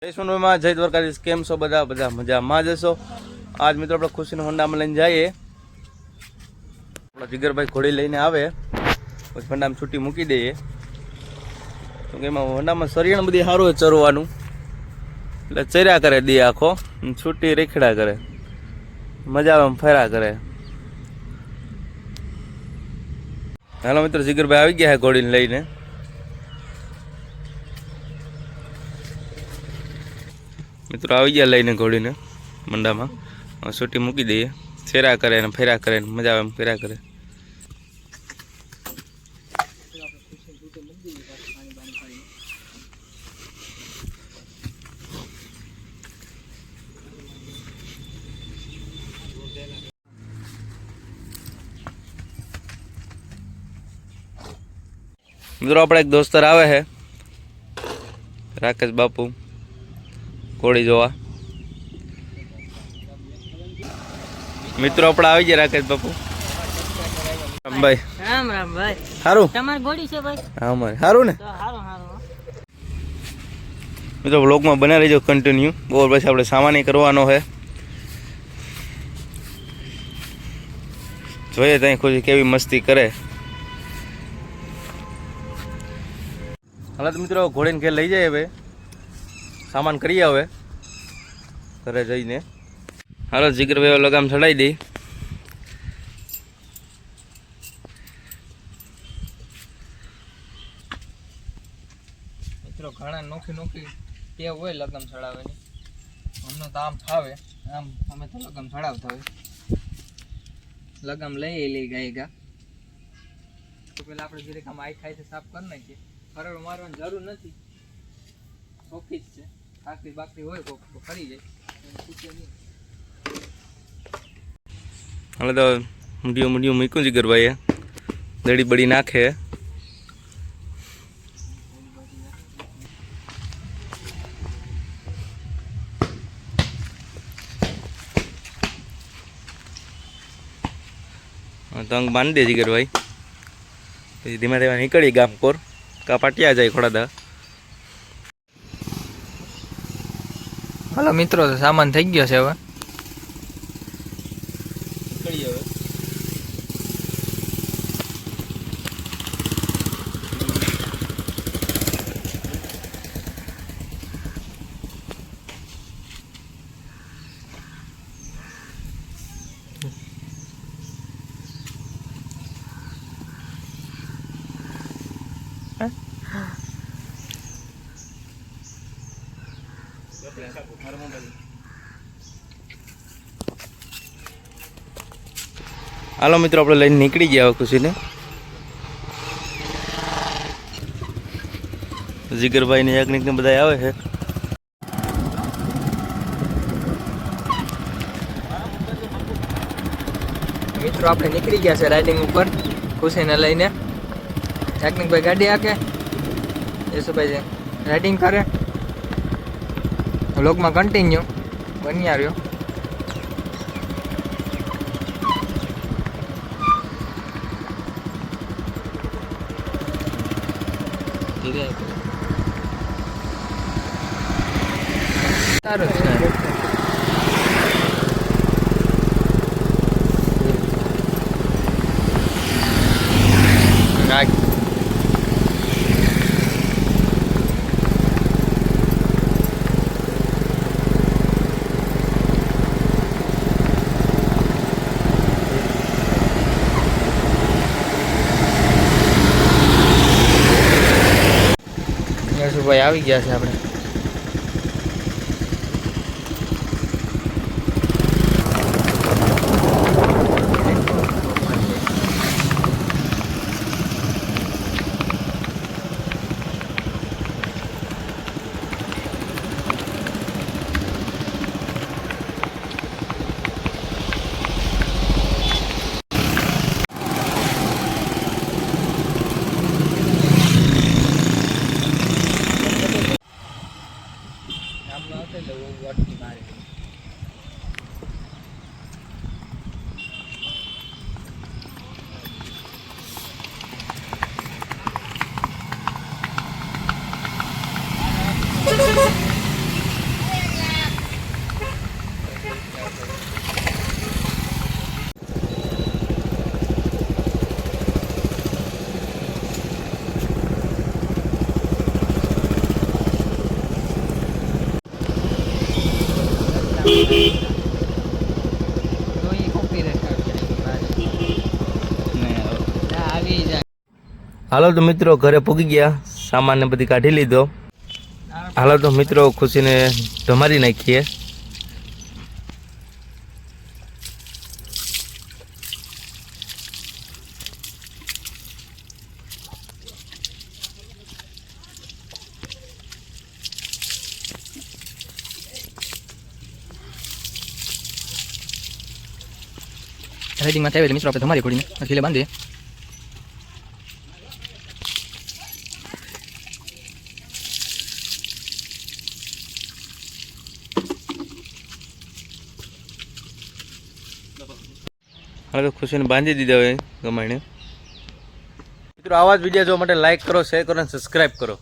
જય સોનભાઈમાં જય દ્વારકાધીશ. કેમ છો બધા? બધા મજામાં જ હશો. આજ મિત્રો આપણે ખુશીને હોન્ડામાં લઈને જઈએ. આપણા જીગરભાઈ ઘોડી લઈને આવે પછી હોન્ડામાં છૂટી મૂકી દઈએ. તો કે એમાં હોન્ડામાં સરિયાણ બધી સારું હોય ચરવાનું, એટલે ચર્યા કરે દે આખો, છૂટી રેખડા કરે, મજા આવે ફર્યા કરે. હાલો મિત્રો, જીગરભાઈ આવી ગયા છે ઘોડીને લઈને. મિત્રો આવી ગયા લઈને ઘોડીને મંડામાં, છૂટી મૂકી દઈએ, ફેરા કરે ને ફેરા કરે, મજા આવે એમ ફેરા કરે. મિત્રો આપણે એક દોસ્તર આવે છે, રાકેશ બાપુ, ઘોડી જોવા. મિત્રો આપણે આવી ગયા રાકેશ બાપુ. રામભાઈ રામ રામ ભાઈ. સારું તમારી ઘોડી છે ભાઈ? હા અમારે સારું ને. સારું સારું. મિત્રો વ્લોગમાં બના રહીજો કન્ટિન્યુ. બપોર પછી આપણે સામાન કરવાનો છે. જોઈએ ત્યાં ખુશી કેવી મસ્તી કરે. હાલ તો મિત્રો ઘોડીને ઘેર લઈ જાય, હવે સામાન કરીએ હવે ઘરે જઈને. હાલો જીગરભાઈ લગામ ચડાવી દઈ. મિત્રો ઘણા નોખી નોખી ટેવ હોય લગમ ચડાવવાની. અમને તો આમ ફાવે, આમ અમે તો લગમ ચડાવતા હોય. લગમ લઈ ગાય ગા તો પેલા આપણે જરીક આમ આઈ ખાઈ સાફ કરી નાખીએ. ફરડ મારવાની જરૂર નથી, ચોખ્ખી જ છે. આખરી બાકરી હોય કોક તો ફરી જાય. હાલ તો મૂંડિયું મૂક્યું જીગરભાઈએ, દડી બડી નાખે. તંગ બાંધી દે જીગરભાઈ, પછી ધીમે ધીમે નીકળી ગામ કોર કા પાટિયા જાય ખોડા. હાલો મિત્રો, તો સામાન થઈ ગયો છે હવે. નીકળી હવે. હાલો મિત્રો, આપણે લઈને નીકળી ગયા ખુશીને. જીગરભાઈ ને યાજ્ઞિક ને બધા આવે છે. મિત્રો આપણે નીકળી ગયા છે રાઇડિંગ ઉપર ખુશીને લઈને. યાજ્ઞિકભાઈ ગાડી હાકે, યશુભાઈ રાઇડિંગ કરે. વ્લોગમાં કન્ટિન્યુ બન્યા રહ્યો. સારું છે. યશુભાઈ આવી ગયા છે આપણે. તો એ કોપીરાઈટ આવી જાય. હાલો તો મિત્રો ઘરે પૂગી ગયા, સામાન ને બધી કાઢી લીધો. હાલો તો મિત્રો ખુશીને ધમારી નાખીએ. રેડીમાં ચાવે મિત્રો આપણે ધમારી ઘોડીને ખીલે બાંધીએ. હવે તો ખુશીને બાંધી દીધા હોય ગમાઈને. મિત્રો આવા જ વિડીયો જોવા માટે લાઈક કરો, શેર કરો અને સબસ્ક્રાઈબ કરો.